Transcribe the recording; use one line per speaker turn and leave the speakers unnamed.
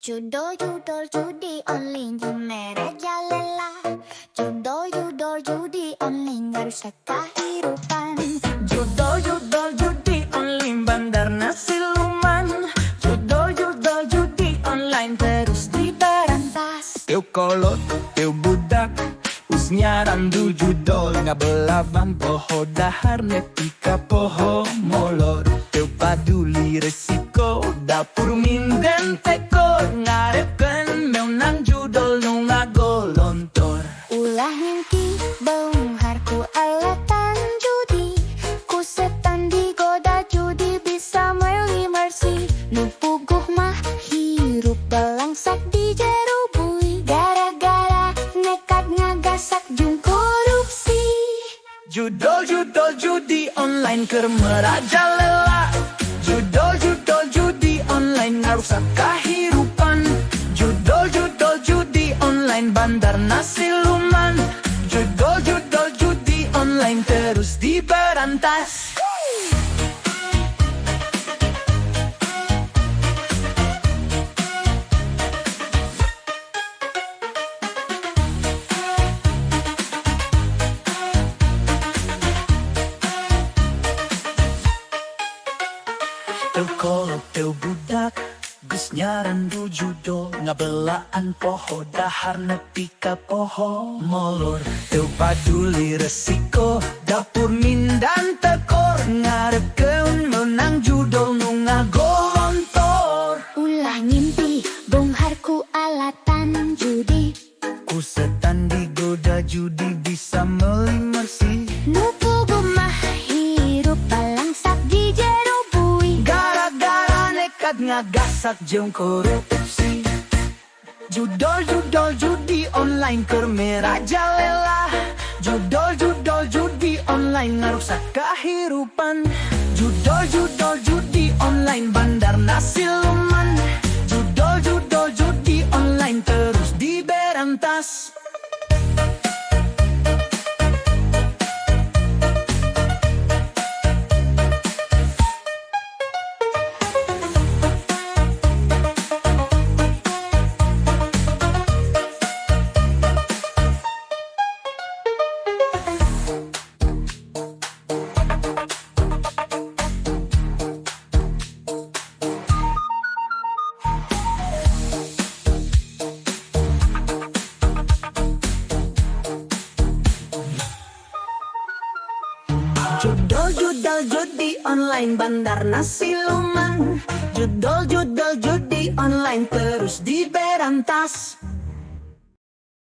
Judol-judol judi online merajalela. Judol-judol judi online merusak kehidupan.
Judol-judol judi online bandar siluman. Judol-judol judi online terus diberantas.
Teu kolot, teu budak, usnya randu judol. Ngabelaban poho dahar netika poho molor. Teu paduli resiko, dapur minden teko. Ngarepkeun meunang judol nu ngagolontor.
Ulah ngimpi beungharku alatan judi. Ku setan digoda judi bisa meuli mersi. Nu puguh mah hirup balangsak di jero bui. Gara-gara nekat ngagasak jung korupsi.
Judol-judol judi online keur merajalela. Judol-judol judi online ngarusak kehidupan. Judol-judol judi online bandar siluman. Judol-judol judi online terus diberantas. Teu kolot teu budak, geus nyarandu judol. Ngabelaan poho dahar nepi ka poho molor. Teu paduli resiko, dapur mindan tekor. Ngarepkeun meunang judol nu ngagolontor.
Ulah ngimpi beungharku alatan judi.
Ku setan digoda judi bisa meuli mersi.
Nu puguh mah hirup balangsak di jero bui.
Gara-gara nekat ngagasak jeung korupsi. Judol-judol judi online keur merajalela. Judol-judol judi online ngarusak kehidupan. Judol-judol judi online bandar siluman. Judol-judol judi online terus diberantas. Judol-judol judi online bandar siluman. Judol-judol judi online terus diberantas.